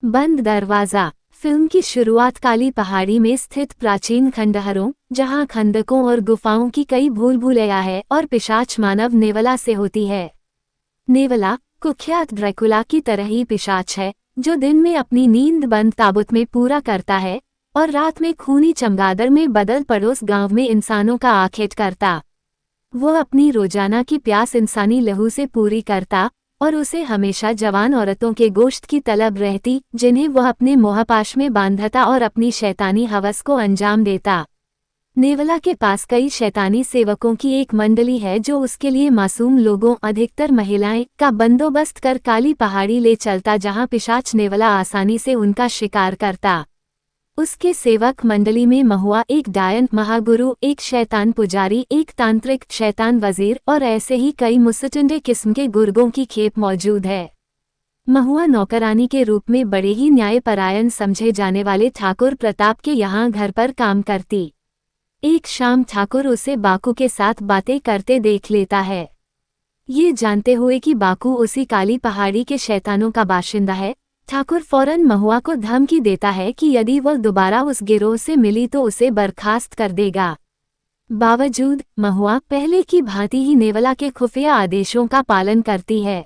बंद दरवाजा। फिल्म की शुरुआत काली पहाड़ी में स्थित प्राचीन खंडहरों, जहां खंदकों और गुफाओं की कई भूल भुलैया है और पिशाच मानव नेवला से होती है। नेवला कुख्यात ड्रैकुला की तरह ही पिशाच है, जो दिन में अपनी नींद बंद ताबूत में पूरा करता है और रात में खूनी चमगादड़ में बदल पड़ोस गांव में इंसानों का आखेट करता। वो अपनी रोजाना की प्यास इंसानी लहू से पूरी करता और उसे हमेशा जवान औरतों के गोश्त की तलब रहती, जिन्हें वह अपने मोहपाश में बांधता और अपनी शैतानी हवस को अंजाम देता। नेवला के पास कई शैतानी सेवकों की एक मंडली है जो उसके लिए मासूम लोगों, अधिकतर महिलाएं, का बंदोबस्त कर काली पहाड़ी ले चलता, जहां पिशाच नेवला आसानी से उनका शिकार करता। उसके सेवक मंडली में महुआ एक डायन महागुरु, एक शैतान पुजारी, एक तांत्रिक शैतान वजीर और ऐसे ही कई मुस्तंडे किस्म के गुर्गों की खेप मौजूद है। महुआ नौकरानी के रूप में बड़े ही न्यायपरायण समझे जाने वाले ठाकुर प्रताप के यहाँ घर पर काम करती। एक शाम ठाकुर उसे बाकू के साथ बातें करते देख लेता है। ये जानते हुए कि बाकू उसी काली पहाड़ी के शैतानों का बाशिंदा है, ठाकुर फौरन महुआ को धमकी देता है कि यदि वह दोबारा उस गिरोह से मिली तो उसे बर्खास्त कर देगा। बावजूद महुआ पहले की भांति ही नेवला के खुफिया आदेशों का पालन करती है।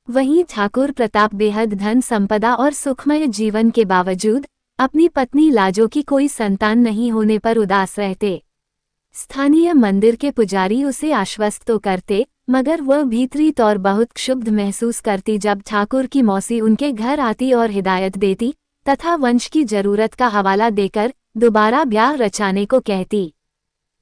वहीं ठाकुर प्रताप बेहद धन संपदा और सुखमय जीवन के बावजूद अपनी पत्नी लाजो की कोई संतान नहीं होने पर उदास रहते। स्थानीय मंदिर के पुजारी उसे आश्वस्त तो करते, मगर वह भीतरी तौर बहुत क्षुब्ध महसूस करती जब ठाकुर की मौसी उनके घर आती और हिदायत देती तथा वंश की जरूरत का हवाला देकर दोबारा ब्याह रचाने को कहती।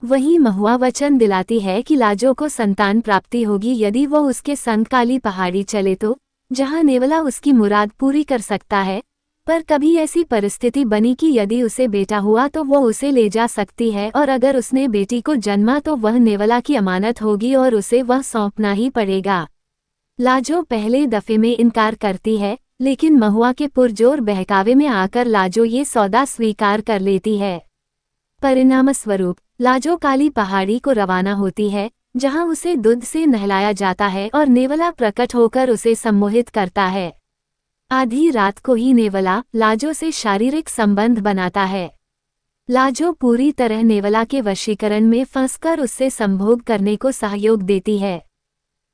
वहीं महुआ वचन दिलाती है कि लाजो को संतान प्राप्ति होगी यदि वह उसके संग काली पहाड़ी चले तो, जहां नेवला उसकी मुराद पूरी कर सकता है। पर कभी ऐसी परिस्थिति बनी कि यदि उसे बेटा हुआ तो वो उसे ले जा सकती है, और अगर उसने बेटी को जन्मा तो वह नेवला की अमानत होगी और उसे वह सौंपना ही पड़ेगा। लाजो पहले दफे में इनकार करती है, लेकिन महुआ के पुरजोर बहकावे में आकर लाजो ये सौदा स्वीकार कर लेती है। परिणामस्वरूप लाजो काली पहाड़ी को रवाना होती है, जहां उसे दूध से नहलाया जाता है और नेवला प्रकट होकर उसे सम्मोहित करता है। आधी रात को ही नेवला लाजो से शारीरिक संबंध बनाता है। लाजो पूरी तरह नेवला के वशीकरण में फंसकर उससे संभोग करने को सहयोग देती है।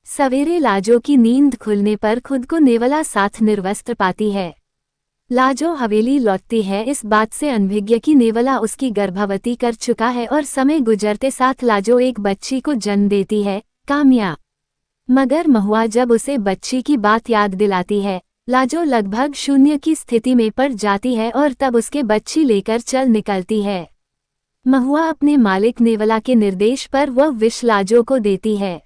सवेरे लाजो की नींद खुलने पर खुद को नेवला साथ निर्वस्त्र पाती है। लाजो हवेली लौटती है इस बात से अनभिज्ञ कि नेवला उसकी गर्भवती कर चुका है और समय गुजरते साथ लाजो एक बच्ची को जन्म देती है, काम्या। मगर महुआ जब उसे बच्ची की बात याद दिलाती है, लाजो लगभग शून्य की स्थिति में पड़ जाती है और तब उसके बच्ची लेकर चल निकलती है। महुआ अपने मालिक नेवला के निर्देश पर वह विष लाजो को देती है।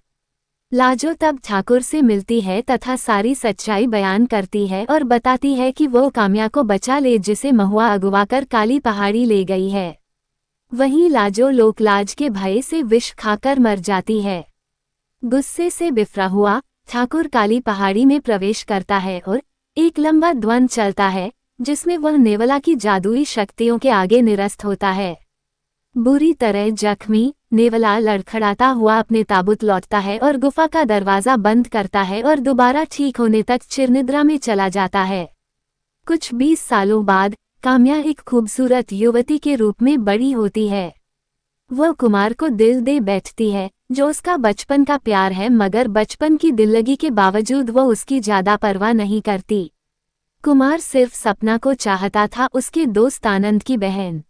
लाजो तब ठाकुर से मिलती है तथा सारी सच्चाई बयान करती है और बताती है कि वो काम्या को बचा ले, जिसे महुआ अगवाकर काली पहाड़ी ले गई है। वहीं लाजो लोकलाज के भय से विष खाकर मर जाती है। गुस्से से बिफरा हुआ ठाकुर काली पहाड़ी में प्रवेश करता है और एक लंबा द्वंद्व चलता है, जिसमें वह नेवला की जादुई शक्तियों के आगे निरस्त होता है। बुरी तरह जख्मी नेवला लड़खड़ाता हुआ अपने ताबूत लौटता है और गुफा का दरवाजा बंद करता है और दोबारा ठीक होने तक चिरनिद्रा में चला जाता है। कुछ 20 सालों बाद काम्या एक खूबसूरत युवती के रूप में बड़ी होती है। वह कुमार को दिल दे बैठती है, जो उसका बचपन का प्यार है, मगर बचपन की दिल्लगी के बावजूद वह उसकी ज्यादा परवाह नहीं करती। कुमार सिर्फ सपना को चाहता था, उसके दोस्त आनंद की बहन।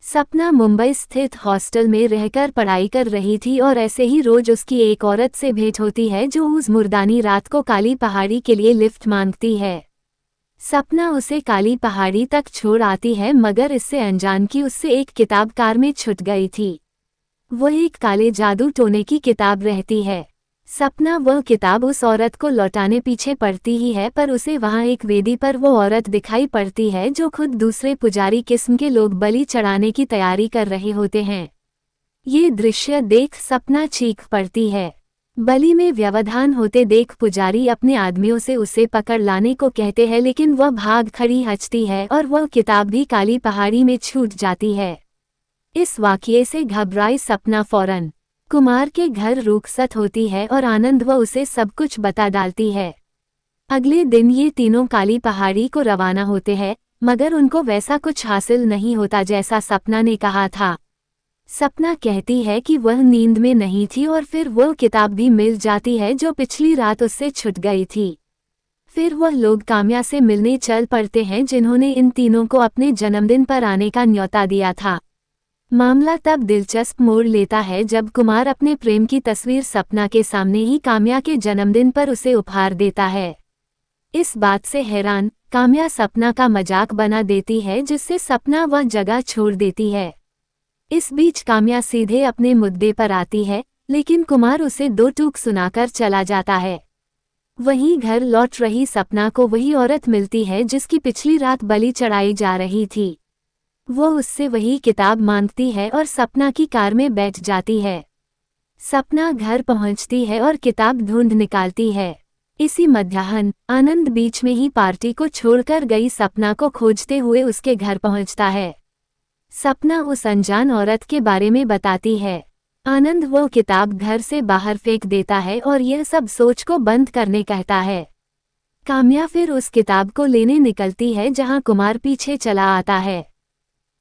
सपना मुंबई स्थित हॉस्टल में रहकर पढ़ाई कर रही थी और ऐसे ही रोज उसकी एक औरत से भेंट होती है जो उस मुर्दानी रात को काली पहाड़ी के लिए लिफ्ट मांगती है। सपना उसे काली पहाड़ी तक छोड़ आती है, मगर इससे अनजान कि उससे एक किताब कार में छूट गई थी। वह एक काले जादू टोने की किताब रहती है। सपना वह किताब उस औरत को लौटाने पीछे पड़ती ही है, पर उसे वहां एक वेदी पर वो औरत दिखाई पड़ती है जो खुद दूसरे पुजारी किस्म के लोग बलि चढ़ाने की तैयारी कर रहे होते हैं। ये दृश्य देख सपना चीख पड़ती है। बलि में व्यवधान होते देख पुजारी अपने आदमियों से उसे पकड़ लाने को कहते हैं, लेकिन वह भाग खड़ी हचती है और वह किताब भी काली पहाड़ी में छूट जाती है। इस वाकये से घबराई सपना फौरन कुमार के घर रुखसत होती है और आनंद वह उसे सब कुछ बता डालती है। अगले दिन ये तीनों काली पहाड़ी को रवाना होते हैं, मगर उनको वैसा कुछ हासिल नहीं होता जैसा सपना ने कहा था। सपना कहती है कि वह नींद में नहीं थी और फिर वह किताब भी मिल जाती है जो पिछली रात उससे छूट गई थी। फिर वह लोग काम्या से मिलने चल पड़ते हैं जिन्होंने इन तीनों को अपने जन्मदिन पर आने का न्योता दिया था। मामला तब दिलचस्प मोड़ लेता है जब कुमार अपने प्रेम की तस्वीर सपना के सामने ही काम्या के जन्मदिन पर उसे उपहार देता है। इस बात से हैरान काम्या सपना का मजाक बना देती है जिससे सपना वह जगह छोड़ देती है। इस बीच काम्या सीधे अपने मुद्दे पर आती है, लेकिन कुमार उसे दो टूक सुनाकर चला जाता है। वहीं घर लौट रही सपना को वही औरत मिलती है जिसकी पिछली रात बलि चढ़ाई जा रही थी। वो उससे वही किताब मांगती है और सपना की कार में बैठ जाती है। सपना घर पहुंचती है और किताब ढूंढ निकालती है। इसी मध्याह्न आनंद बीच में ही पार्टी को छोड़कर गई सपना को खोजते हुए उसके घर पहुंचता है। सपना उस अनजान औरत के बारे में बताती है। आनंद वो किताब घर से बाहर फेंक देता है और यह सब सोच को बंद करने कहता है। काम्या फिर उस किताब को लेने निकलती है जहां कुमार पीछे चला आता है।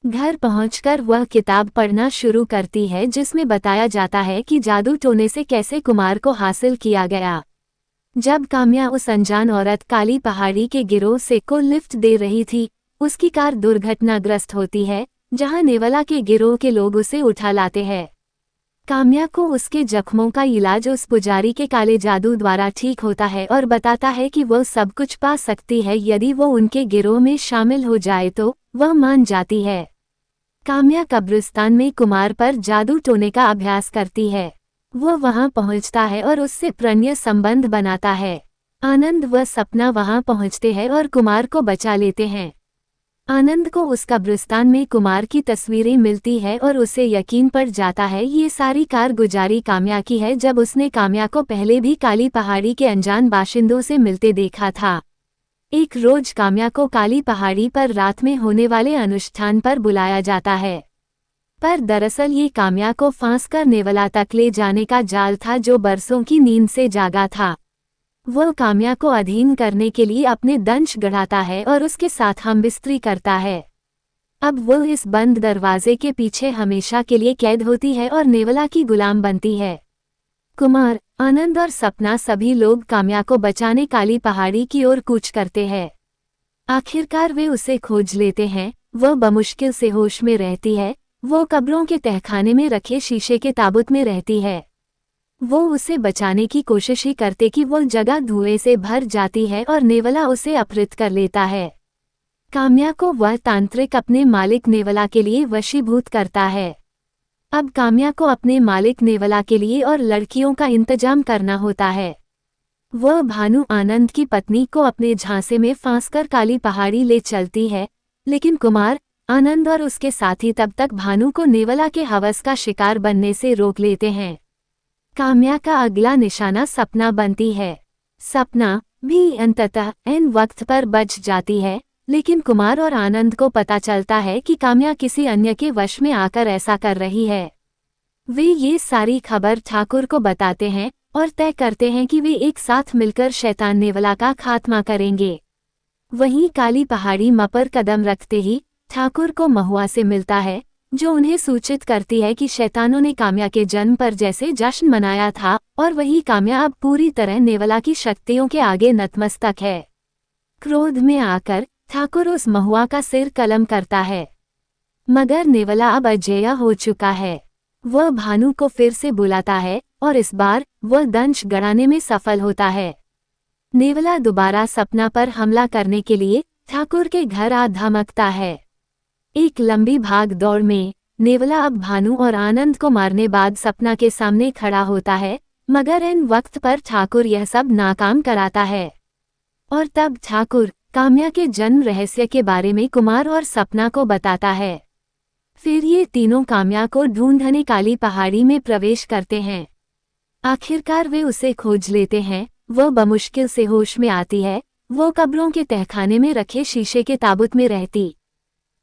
घर पहुंचकर वह किताब पढ़ना शुरू करती है जिसमें बताया जाता है कि जादू टोने से कैसे कुमार को हासिल किया गया। जब काम्या उस अनजान औरत काली पहाड़ी के गिरोह से को लिफ्ट दे रही थी, उसकी कार दुर्घटनाग्रस्त होती है, जहां नेवला के गिरोह के लोग उसे उठा लाते हैं। काम्या को उसके जख्मों का इलाज उस पुजारी के काले जादू द्वारा ठीक होता है और बताता है कि वह सब कुछ पा सकती है यदि वो उनके गिरोह में शामिल हो जाए तो वह मान जाती है। काम्या कब्रिस्तान में कुमार पर जादू टोने का अभ्यास करती है। वह वहां पहुंचता है और उससे प्रणय संबंध बनाता है। आनंद व सपना वहां पहुंचते हैं और कुमार को बचा लेते हैं। आनंद को उस कब्रिस्तान में कुमार की तस्वीरें मिलती है और उसे यकीन पड़ जाता है ये सारी कारगुजारी काम्या की है जब उसने काम्या को पहले भी काली पहाड़ी के अनजान बाशिंदों से मिलते देखा था। एक रोज काम्या को काली पहाड़ी पर रात में होने वाले अनुष्ठान पर बुलाया जाता है, पर दरअसल ये काम्या को फांस कर नेवला तक ले जाने का जाल था जो बरसों की नींद से जागा था। वह काम्या को अधीन करने के लिए अपने दंश गढ़ाता है और उसके साथ हमबिस्तरी करता है। अब वह इस बंद दरवाजे के पीछे हमेशा के लिए कैद होती है और नेवला की गुलाम बनती है। कुमार, आनंद और सपना सभी लोग काम्या को बचाने काली पहाड़ी की ओर कूच करते हैं। आखिरकार वे उसे खोज लेते हैं। वह बमुश्किल से होश में रहती है। वो कब्रों के तहखाने में रखे शीशे के ताबूत में रहती है। वो उसे बचाने की कोशिश ही करते कि वो जगह धुएं से भर जाती है और नेवला उसे अपहृत कर लेता है। काम्या को वह तांत्रिक अपने मालिक नेवला के लिए वशीभूत करता है। अब काम्या को अपने मालिक नेवला के लिए और लड़कियों का इंतजाम करना होता है। वह भानु आनंद की पत्नी को अपने झांसे में फांसकर काली पहाड़ी ले चलती है, लेकिन कुमार, आनंद और उसके साथी तब तक भानु को नेवला के हवस का शिकार बनने से रोक लेते हैं। काम्या का अगला निशाना सपना बनती है। सपना भी अंततः ऐन वक्त पर बच जाती है, लेकिन कुमार और आनंद को पता चलता है कि काम्या किसी अन्य के वश में आकर ऐसा कर रही है। वे ये सारी खबर ठाकुर को बताते हैं और तय करते हैं कि वे एक साथ मिलकर शैतान नेवला का खात्मा करेंगे। वहीं काली पहाड़ी पर कदम रखते ही ठाकुर को महुआ से मिलता है, जो उन्हें सूचित करती है कि शैतानों ने काम्या के जन्म पर जैसे जश्न मनाया था और वही काम्या अब पूरी तरह नेवला की शक्तियों के आगे नतमस्तक है। क्रोध में आकर ठाकुर उस महुआ का सिर कलम करता है, मगर नेवला अब अजेय हो चुका है। वह भानु को फिर से बुलाता है और इस बार वह दंश गड़ाने में सफल होता है। नेवला दोबारा सपना पर हमला करने के लिए ठाकुर के घर आ धमकता है। एक लंबी भाग दौड़ में नेवला अब भानु और आनंद को मारने बाद सपना के सामने खड़ा होता है, मगर इन वक्त पर ठाकुर यह सब नाकाम कराता है। और तब ठाकुर काम्या के जन्म रहस्य के बारे में कुमार और सपना को बताता है। फिर ये तीनों काम्या को ढूंढने काली पहाड़ी में प्रवेश करते हैं। आखिरकार वे उसे खोज लेते हैं। वह बमुश्किल से होश में आती है। वो कब्रों के तहखाने में रखे शीशे के ताबूत में रहती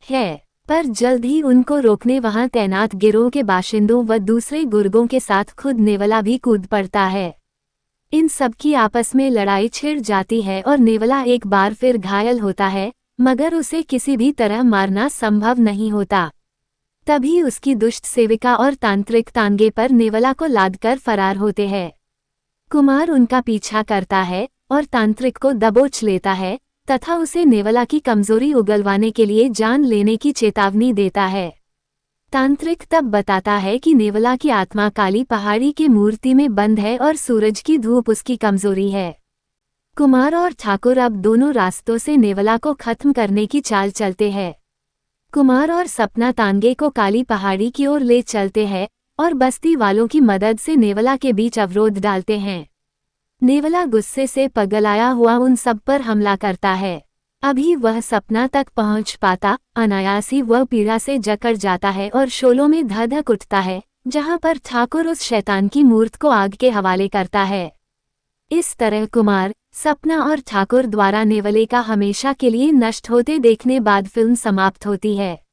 है, पर जल्द ही उनको रोकने वहां तैनात गिरोह के बाशिंदों व दूसरे गुर्गों के साथ खुद नेवला भी कूद पड़ता है। इन सब की आपस में लड़ाई छिड़ जाती है और नेवला एक बार फिर घायल होता है, मगर उसे किसी भी तरह मारना संभव नहीं होता। तभी उसकी दुष्ट सेविका और तांत्रिक तांगे पर नेवला को लादकर फरार होते हैं। कुमार उनका पीछा करता है और तांत्रिक को दबोच लेता है तथा उसे नेवला की कमजोरी उगलवाने के लिए जान लेने की चेतावनी देता है। तांत्रिक तब बताता है कि नेवला की आत्मा काली पहाड़ी की मूर्ति में बंद है और सूरज की धूप उसकी कमजोरी है। कुमार और ठाकुर अब दोनों रास्तों से नेवला को खत्म करने की चाल चलते हैं। कुमार और सपना तांगे को काली पहाड़ी की ओर ले चलते हैं और बस्ती वालों की मदद से नेवला के बीच अवरोध डालते हैं। नेवला गुस्से से पगलाया हुआ उन सब पर हमला करता है। अभी वह सपना तक पहुंच पाता, अनायास ही वह पीड़ा से जकड़ जाता है और शोलों में धधक उठता है, जहां पर ठाकुर उस शैतान की मूर्त को आग के हवाले करता है। इस तरह कुमार, सपना और ठाकुर द्वारा नेवले का हमेशा के लिए नष्ट होते देखने बाद फिल्म समाप्त होती है।